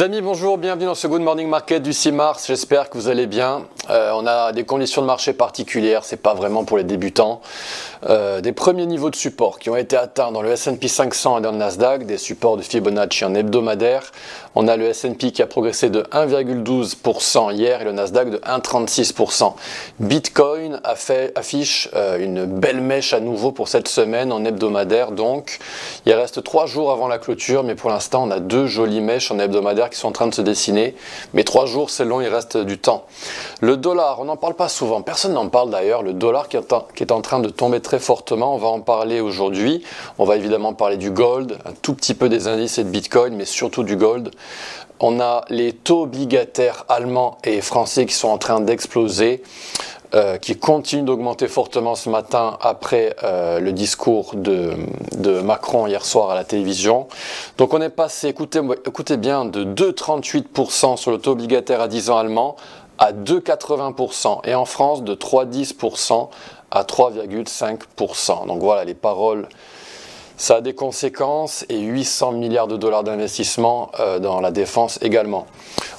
Les amis, bonjour, bienvenue dans ce Good Morning Market du 6 mars, j'espère que vous allez bien. On a des conditions de marché particulières, c'est pas vraiment pour les débutants. Des premiers niveaux de support qui ont été atteints dans le S&P 500 et dans le Nasdaq, des supports de Fibonacci en hebdomadaire. On a le S&P qui a progressé de 1,12% hier et le Nasdaq de 1,36%. Bitcoin affiche une belle mèche à nouveau pour cette semaine en hebdomadaire, donc il reste 3 jours avant la clôture, mais pour l'instant on a 2 jolies mèches en hebdomadaire qui sont en train de se dessiner, mais 3 jours c'est long, il reste du temps. Le dollar, on n'en parle pas souvent, personne n'en parle d'ailleurs, le dollar qui est en train de tomber très fortement, on va en parler aujourd'hui. On va évidemment parler du gold, un tout petit peu des indices et de Bitcoin, mais surtout du gold. On a les taux obligataires allemands et français qui sont en train d'exploser, qui continuent d'augmenter fortement ce matin après le discours de Macron hier soir à la télévision. Donc on est passé, écoutez bien, de 2,38% sur le taux obligataire à 10 ans allemand à 2,80%, et en France de 3,10% à 3,5%. Donc voilà, les paroles, ça a des conséquences, et 800 milliards de dollars d'investissement dans la défense également.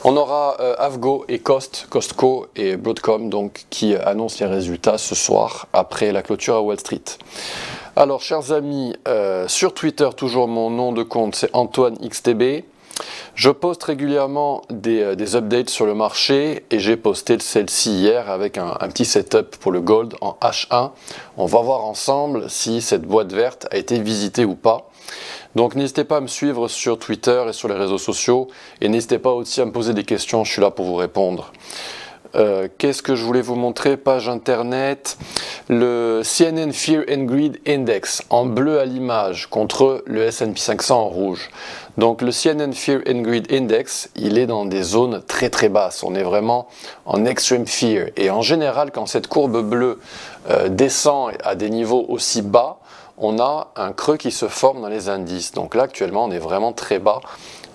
On aura Avgo et Costco et Broadcom donc, qui annoncent les résultats ce soir après la clôture à Wall Street. Alors chers amis, sur Twitter, toujours mon nom de compte, c'est Antoine XTB. Je poste régulièrement des updates sur le marché et j'ai posté celle-ci hier avec un petit setup pour le gold en H1. On va voir ensemble si cette boîte verte a été visitée ou pas. Donc n'hésitez pas à me suivre sur Twitter et sur les réseaux sociaux et n'hésitez pas aussi à me poser des questions, je suis là pour vous répondre. Qu'est-ce que je voulais vous montrer? Page internet, le CNN Fear and Greed Index en bleu à l'image contre le S&P 500 en rouge. Donc le CNN Fear and Greed Index, il est dans des zones très très basses, on est vraiment en extreme fear. Et en général, quand cette courbe bleue descend à des niveaux aussi bas, on a un creux qui se forme dans les indices. Donc là actuellement on est vraiment très bas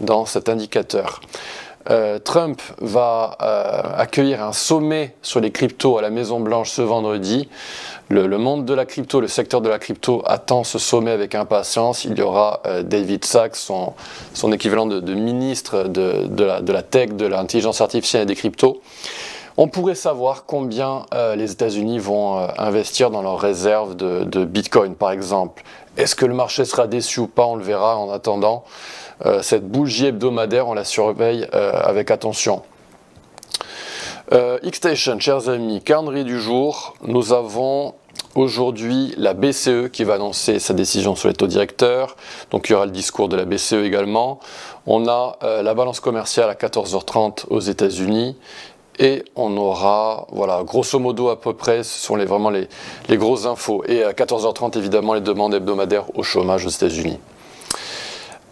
dans cet indicateur. Trump va accueillir un sommet sur les cryptos à la Maison Blanche ce vendredi. Le monde de la crypto, le secteur de la crypto attend ce sommet avec impatience. Il y aura David Sacks, son équivalent de ministre de la tech, de l'intelligence artificielle et des cryptos. On pourrait savoir combien les États-Unis vont investir dans leurs réserves de Bitcoin par exemple. Est-ce que le marché sera déçu ou pas? On le verra en attendant. Cette bougie hebdomadaire, on la surveille avec attention. Xstation, chers amis, calendrier du jour, nous avons aujourd'hui la BCE qui va annoncer sa décision sur les taux directeurs, donc il y aura le discours de la BCE également. On a la balance commerciale à 14h30 aux États-Unis. Et on aura, voilà, grosso modo à peu près, ce sont vraiment les grosses infos. Et à 14h30, évidemment, les demandes hebdomadaires au chômage aux États-Unis.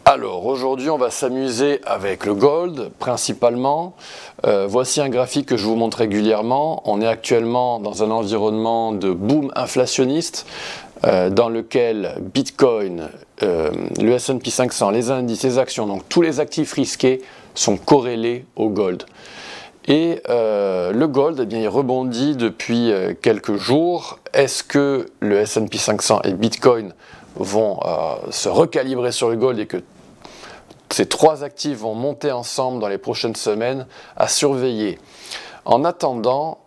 Alors, aujourd'hui, on va s'amuser avec le gold, principalement. Voici un graphique que je vous montre régulièrement. On est actuellement dans un environnement de boom inflationniste, dans lequel Bitcoin, le S&P 500, les indices, les actions, donc tous les actifs risqués sont corrélés au gold. Et le gold, eh bien, il rebondit depuis quelques jours. Est-ce que le S&P 500 et Bitcoin vont se recalibrer sur le gold et que ces trois actifs vont monter ensemble dans les prochaines semaines? À surveiller. En attendant,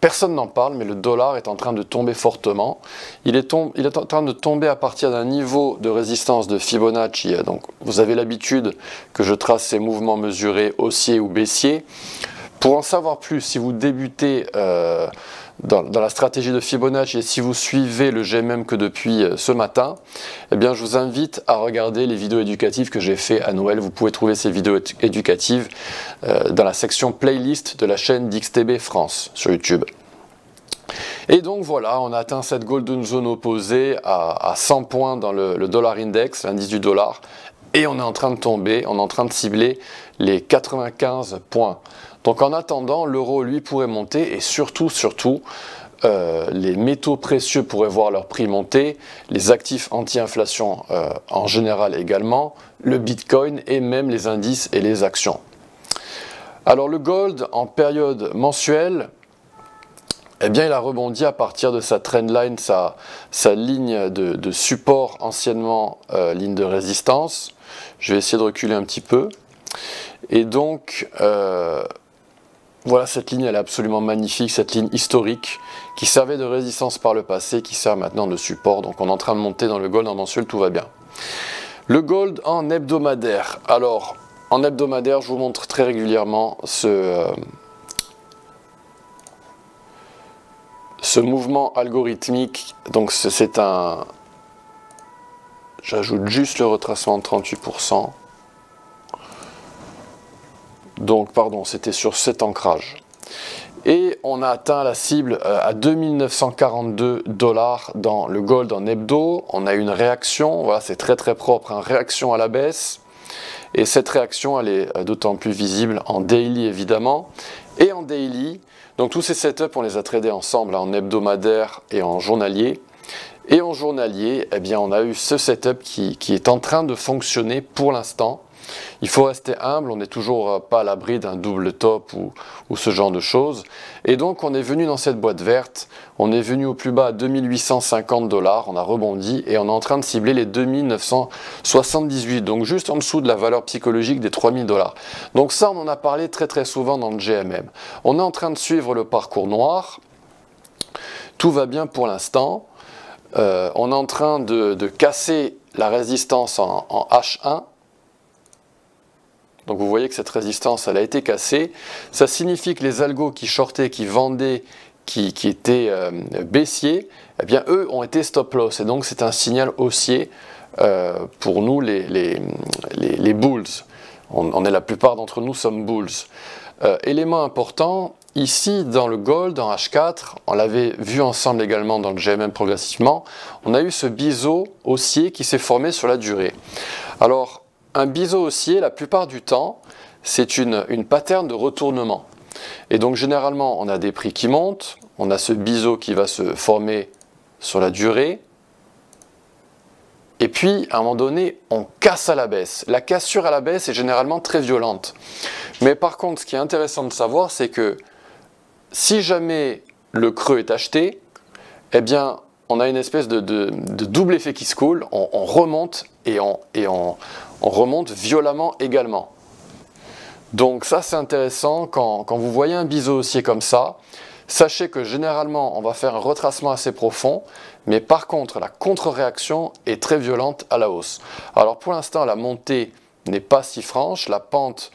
personne n'en parle, mais le dollar est en train de tomber fortement. Il est en train de tomber à partir d'un niveau de résistance de Fibonacci. Donc, vous avez l'habitude que je trace ces mouvements mesurés haussiers ou baissiers. Pour en savoir plus, si vous débutez dans la stratégie de Fibonacci et si vous suivez le GMM que depuis ce matin, eh bien, je vous invite à regarder les vidéos éducatives que j'ai fait à Noël. Vous pouvez trouver ces vidéos éducatives dans la section playlist de la chaîne d'XTB France sur YouTube. Et donc voilà, on a atteint cette golden zone opposée à 100 points dans le dollar index, l'indice du dollar, et on est en train de tomber, on est en train de cibler les 95 points. Donc en attendant, l'euro lui pourrait monter et surtout, les métaux précieux pourraient voir leur prix monter, les actifs anti-inflation en général également, le Bitcoin et même les indices et les actions. Alors le gold en période mensuelle, eh bien, il a rebondi à partir de sa trendline, sa ligne de support, anciennement ligne de résistance. Je vais essayer de reculer un petit peu. Et donc, voilà, cette ligne, elle est absolument magnifique, cette ligne historique qui servait de résistance par le passé, qui sert maintenant de support. Donc on est en train de monter dans le gold en mensuel, tout va bien. Le gold en hebdomadaire. Alors, en hebdomadaire, je vous montre très régulièrement ce mouvement algorithmique. Donc c'est un... J'ajoute juste le retracement de 38%. Donc, pardon, c'était sur cet ancrage. Et on a atteint la cible à 2942 $ dans le gold en hebdo. On a eu une réaction, voilà, c'est très très propre, une réaction à la baisse. Et cette réaction, elle est d'autant plus visible en daily évidemment. Et en daily, donc tous ces setups, on les a tradés ensemble, en hebdomadaire et en journalier. Et en journalier, eh bien, on a eu ce setup qui est en train de fonctionner pour l'instant. Il faut rester humble, on n'est toujours pas à l'abri d'un double top ou ce genre de choses. Et donc on est venu dans cette boîte verte, on est venu au plus bas à 2850 $, on a rebondi et on est en train de cibler les 2978, donc juste en dessous de la valeur psychologique des 3000 $. Donc ça, on en a parlé très très souvent dans le GMM. On est en train de suivre le parcours noir, tout va bien pour l'instant. On est en train de casser la résistance en H1. Donc vous voyez que cette résistance, elle a été cassée. Ça signifie que les algos qui shortaient, qui vendaient, qui étaient baissiers, eh bien eux ont été stop loss. Et donc c'est un signal haussier pour nous les bulls. La plupart d'entre nous sommes bulls. Élément important, ici dans le gold, en H4, on l'avait vu ensemble également dans le GMM progressivement, on a eu ce biseau haussier qui s'est formé sur la durée. Alors, un biseau haussier, la plupart du temps, c'est une pattern de retournement. Et donc généralement, on a des prix qui montent, on a ce biseau qui va se former sur la durée, et puis à un moment donné, on casse à la baisse. La cassure à la baisse est généralement très violente. Mais par contre, ce qui est intéressant de savoir, c'est que si jamais le creux est acheté, eh bien, on a une espèce de double effet qui se coule, on remonte et on remonte violemment également. Donc ça c'est intéressant, quand vous voyez un biseau haussier comme ça, sachez que généralement on va faire un retracement assez profond, mais par contre la contre-réaction est très violente à la hausse. Alors pour l'instant la montée n'est pas si franche, la pente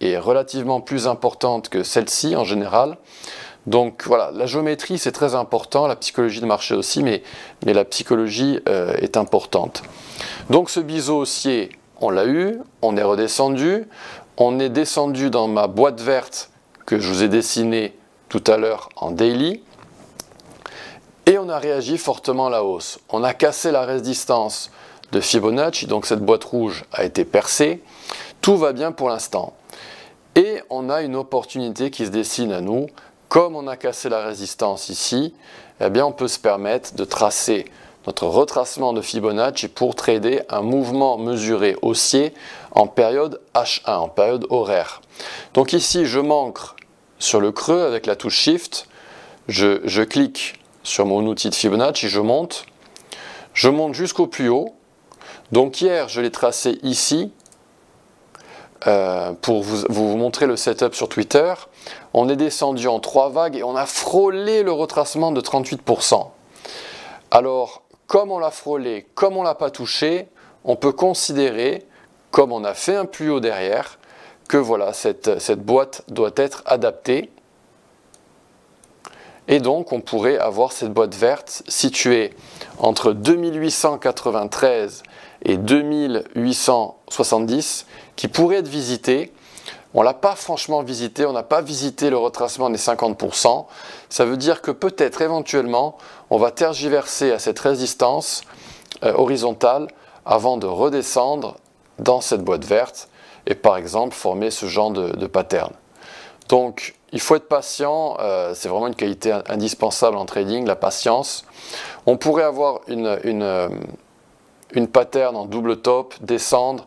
est relativement plus importante que celle-ci en général. Donc voilà, la géométrie c'est très important, la psychologie de marché aussi, mais la psychologie est importante. Donc ce biseau haussier, on l'a eu, on est redescendu, on est descendu dans ma boîte verte que je vous ai dessinée tout à l'heure en daily, et on a réagi fortement à la hausse. On a cassé la résistance de Fibonacci, donc cette boîte rouge a été percée, tout va bien pour l'instant. Et on a une opportunité qui se dessine à nous. Comme on a cassé la résistance ici, eh bien on peut se permettre de tracer notre retracement de Fibonacci pour trader un mouvement mesuré haussier en période H1, en période horaire. Donc ici, je m'ancre sur le creux avec la touche Shift, je clique sur mon outil de Fibonacci, je monte jusqu'au plus haut. Donc hier, je l'ai tracé ici, pour vous montrer le setup sur Twitter. On est descendu en 3 vagues et on a frôlé le retracement de 38%. Alors, comme on l'a frôlé, comme on ne l'a pas touché, on peut considérer, comme on a fait un plus haut derrière, que voilà, cette boîte doit être adaptée. Et donc, on pourrait avoir cette boîte verte située entre 2893 et 2870 qui pourrait être visitée. On ne l'a pas franchement visité, on n'a pas visité le retracement des 50%. Ça veut dire que peut-être éventuellement, on va tergiverser à cette résistance horizontale avant de redescendre dans cette boîte verte et par exemple former ce genre de pattern. Donc il faut être patient, c'est vraiment une qualité indispensable en trading, la patience. On pourrait avoir une pattern en double top, descendre,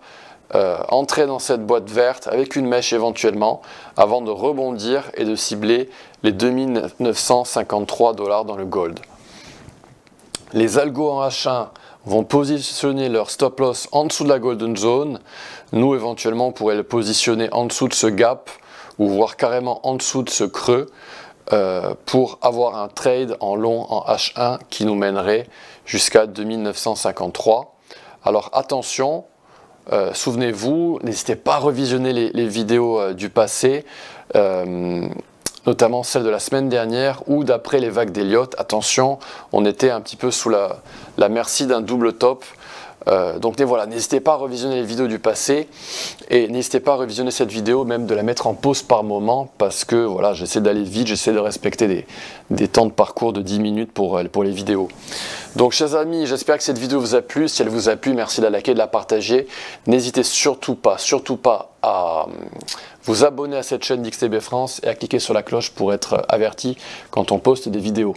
entrer dans cette boîte verte avec une mèche éventuellement avant de rebondir et de cibler les 2953 $ dans le gold. Les algos en H1 vont positionner leur stop loss en dessous de la golden zone. Nous, éventuellement, on pourrait le positionner en dessous de ce gap ou voire carrément en dessous de ce creux pour avoir un trade en long en H1 qui nous mènerait jusqu'à 2953. Alors attention, souvenez-vous, n'hésitez pas à revisionner les vidéos du passé, notamment celle de la semaine dernière où d'après les vagues d'Elliott, attention, on était un petit peu sous la merci d'un double top. Donc voilà, n'hésitez pas à revisionner les vidéos du passé et n'hésitez pas à revisionner cette vidéo, même de la mettre en pause par moment parce que voilà, j'essaie d'aller vite, j'essaie de respecter des temps de parcours de 10 minutes pour les vidéos. Donc chers amis, j'espère que cette vidéo vous a plu. Si elle vous a plu, merci de la liker, de la partager. N'hésitez surtout pas à vous abonner à cette chaîne d'XTB France et à cliquer sur la cloche pour être averti quand on poste des vidéos.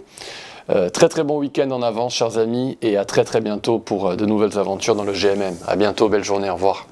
Très bon week-end en avance chers amis et à très bientôt pour de nouvelles aventures dans le GMM. A bientôt, belle journée, au revoir.